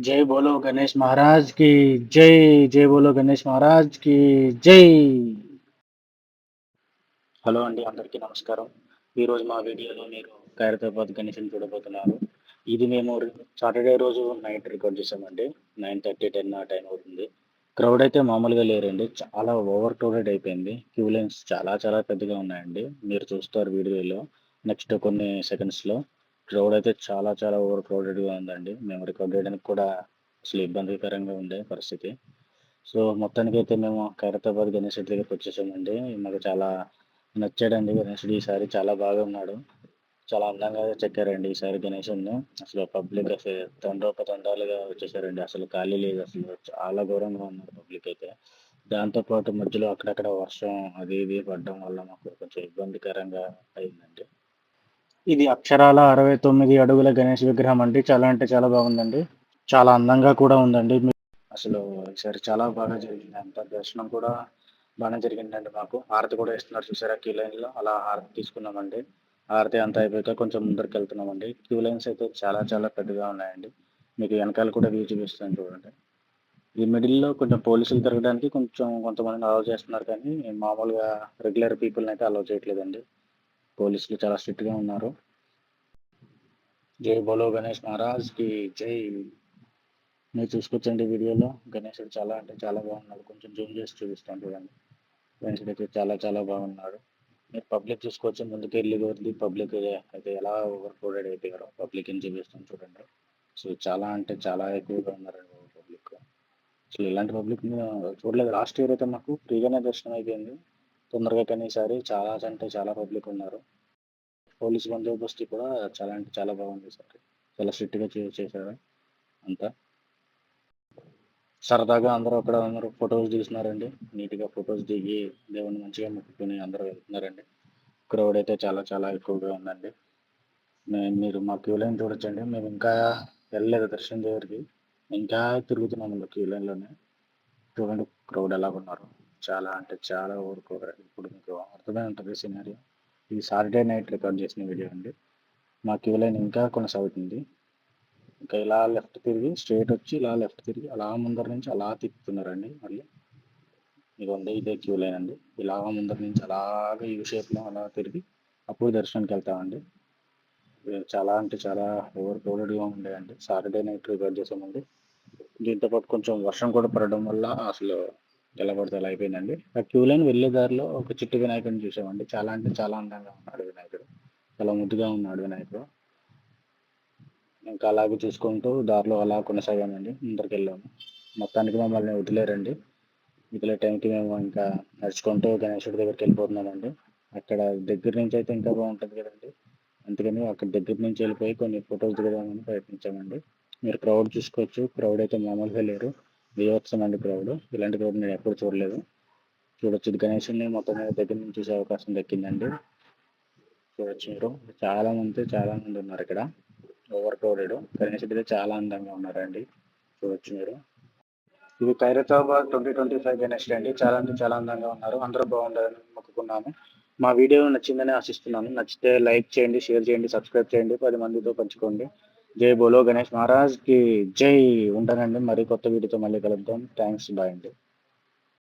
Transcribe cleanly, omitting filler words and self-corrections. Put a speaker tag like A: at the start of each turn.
A: जय बोलो गणेश महाराज की जय बोलो गणेश महाराज की జై. హలో అండి, అందరికీ నమస్కారం. ఈరోజు మా వీడియోలో మీరు ఖైరతాబాద్ గణేష్ని చూడబోతున్నారు. ఇది మేము సాటర్డే రోజు నైట్ రికార్డ్ చేసామండి. 9:30, 10 ఆ టైం అవుతుంది. క్రౌడ్ అయితే మామూలుగా లేరండి. చాలా ఓవర్ క్రౌడెడ్ అయిపోయింది. క్యూ లైన్స్ చాలా చాలా పెద్దగా ఉన్నాయండి. మీరు చూస్తారు వీడియోలో నెక్స్ట్ కొన్ని సెకండ్స్లో. క్రౌడ్ అయితే చాలా చాలా ఓవర్ క్రౌడెడ్గా ఉందండి. మేము రికార్డ్ చేయడానికి కూడా అసలు ఇబ్బందికరంగా ఉండే పరిస్థితి. సో మొత్తానికైతే మేము ఖైరతాబాద్ గణేష్ దగ్గరికి వచ్చేసామండి. మాకు చాలా నచ్చాడండి గణేశుడు. ఈసారి చాలా బాగా ఉన్నాడు. చాలా అందంగా చెక్కారండి ఈసారి గణేశుడిని. అసలు పబ్లిక్ అసలు తండోపతండాలుగా వచ్చేసారండి. అసలు ఖాళీ లేదు అసలు. చాలా ఘోరంగా ఉన్నారు పబ్లిక్ అయితే. దాంతో పాటు మధ్యలో అక్కడక్కడ వర్షం అది ఇది పడడం వల్ల మాకు కొంచెం ఇబ్బందికరంగా అయిందండి. ఇది అక్షరాల 69 అడుగుల గణేష్ విగ్రహం అండి. చాలా అంటే చాలా బాగుందండి. చాలా అందంగా కూడా ఉందండి. అసలు ఈసారి చాలా బాగా జరిగింది. అంతా దర్శనం కూడా బాగానే జరిగిందండి మాకు. హారతి కూడా ఇస్తున్నారు చూసారా క్యూ లైన్‌లో. అలా హారతి తీసుకున్నామండి. హారతి అంతా అయిపోయాక కొంచెం ముందరికెళ్తున్నామండి. క్యూ లైన్స్ అయితే చాలా చాలా పెద్దగా ఉన్నాయండి. మీకు వెనకాల కూడా వ్యూ చూపిస్తాను చూడండి. ఈ మిడిల్‌లో కొంచెం పోలీసులు తిరగడానికి కొంచెం కొంతమందిని అలౌ చేస్తున్నారు కానీ, మామూలుగా రెగ్యులర్ పీపుల్‌ని అయితే అలౌ చేయట్లేదండి. పోలీసులు చాలా స్ట్రిక్ట్‌గా ఉన్నారు. జై బోలో గణేష్ మహారాజ్ కి జై. మీరు చూసుకోవచ్చండి వీడియోలో. గణేశుడు చాలా అంటే చాలా బాగున్నాడు. కొంచెం జూమ్ చేసి చూపిస్తాను చూడండి. గణేశుడు అయితే చాలా చాలా బాగున్నాడు. మీరు పబ్లిక్ చూసుకోవచ్చు. ముందుకెళ్ళి కొద్ది పబ్లిక్ అయితే ఎలా ఓవర్ క్రౌడెడ్ అయిపోయారో పబ్లిక్ అని చూపిస్తాను చూడండి. సో చాలా అంటే చాలా ఎక్కువగా ఉన్నారండి పబ్లిక్. అసలు ఇలాంటి పబ్లిక్ చూడలేదు. లాస్ట్ ఇయర్ అయితే మాకు ఫ్రీగానే దర్శనం అయిపోయింది తొందరగా, కానీ ఈసారి చాలా అంటే చాలా పబ్లిక్ ఉన్నారు. పోలీస్ బందోబస్తు కూడా చాలా అంటే చాలా బాగుంది ఈసారి. చాలా స్ట్రిక్ట్గా చేశారు అంతా. సరదాగా అందరూ అక్కడ అందరూ ఫొటోస్ తీస్తున్నారండి. నీట్‌గా ఫొటోస్ దిగి దేవుడిని మంచిగా మొక్కుకొని అందరూ వెళ్తున్నారండి. క్రౌడ్ అయితే చాలా చాలా ఎక్కువగా ఉందండి. మీరు మా క్యూ లైన్ చూడొచ్చండి. మేము ఇంకా వెళ్ళలేదు దర్శనం దగ్గరికి. ఇంకా తిరుగుతున్నాము క్యూ లైన్‌లోనే. చూడండి క్రౌడ్ ఎలాగున్నారో. చాలా అంటే చాలా ఓవర్ క్రౌడెడ్. ఇప్పుడు మీకు అర్థమై ఉంటది సినారియో. ఇది సాటర్డే నైట్ రికార్డ్ చేసిన వీడియో అండి. మా క్యూ లైన్ ఇంకా కొనసాగుతుంది. ఇంకా ఇలా లెఫ్ట్ తిరిగి స్ట్రెయిట్ వచ్చి ఇలా లెఫ్ట్ తిరిగి అలా ముందర నుంచి అలా తిప్పుతున్నారండి మళ్ళీ. ఇదిగోండి ఇదే క్యూ లైన్ అండి. ఇలా ముందర నుంచి అలాగా యూ షేప్‌లో అలా తిరిగి అప్పుడు దర్శనానికి వెళ్తామండి. ఇది చాలా అంటే చాలా ఓవర్ క్రౌడెడ్‌గా ఉండేయండి. సాటర్డే నైట్ రికార్డ్ చేసామండి. దీంతో పాటు కొంచెం వర్షం కూడా పడడం వల్ల అసలు ఎలా పడితే అలా అయిపోయిందండి. ఆ క్యూ లైన్ వెళ్ళే దారిలో ఒక చిట్టి వినాయకుడిని చూసామండి. చాలా అంటే చాలా అందంగా ఉన్నాడు వినాయకుడు. చాలా ముద్దుగా ఉన్నాడు వినాయకుడు. ఇంకా అలాగే చూసుకుంటూ దారిలో అలా కొనసాగామండి. ముందరికెళ్ళాము. మొత్తానికి మమ్మల్ని వదిలేరండి. మిగిలిన టైంకి మేము ఇంకా నడుచుకుంటూ గణేశుడి దగ్గరికి వెళ్ళిపోతున్నామండి. అక్కడ దగ్గర నుంచి అయితే ఇంకా బాగుంటుంది కదండి. అందుకని అక్కడ దగ్గర నుంచి వెళ్ళిపోయి కొన్ని ఫొటోస్ దిగదామని ప్రయత్నించామండి. మీరు క్రౌడ్ చూసుకోవచ్చు. క్రౌడ్ అయితే మామూలుగా లేరు. బీభత్సం అండి క్రౌడ్. ఇలాంటి క్రౌడ్ నేను ఎప్పుడు చూడలేదు. చూడొచ్చు, ఇది గణేశుడిని మొత్తం మీద దగ్గర నుంచి చూసే అవకాశం దక్కిందండి. చూడొచ్చు మీరు. చాలా మంది ఉన్నారు ఇక్కడ. Over crowded. గణేశుడు అయితే చాలా అందంగా ఉన్నారండి. చూడొచ్చు మీరు. ఇది ఖైరతాబాద్ 2025 గణేష్ అండి. చాలా అంటే చాలా అందంగా ఉన్నారు. అందరూ బాగుండాలని మొక్కుకున్నాము. మా వీడియో నచ్చిందని ఆశిస్తున్నాను. నచ్చితే లైక్ చేయండి, షేర్ చేయండి, సబ్స్క్రైబ్ చేయండి, 10 మందితో పంచుకోండి. జై బోలో గణేష్ మహారాజ్ కి జై. ఉంటానండి. మరి కొత్త వీడియోతో మళ్ళీ కలుద్దాం. థ్యాంక్స్. బాయ్ అండి.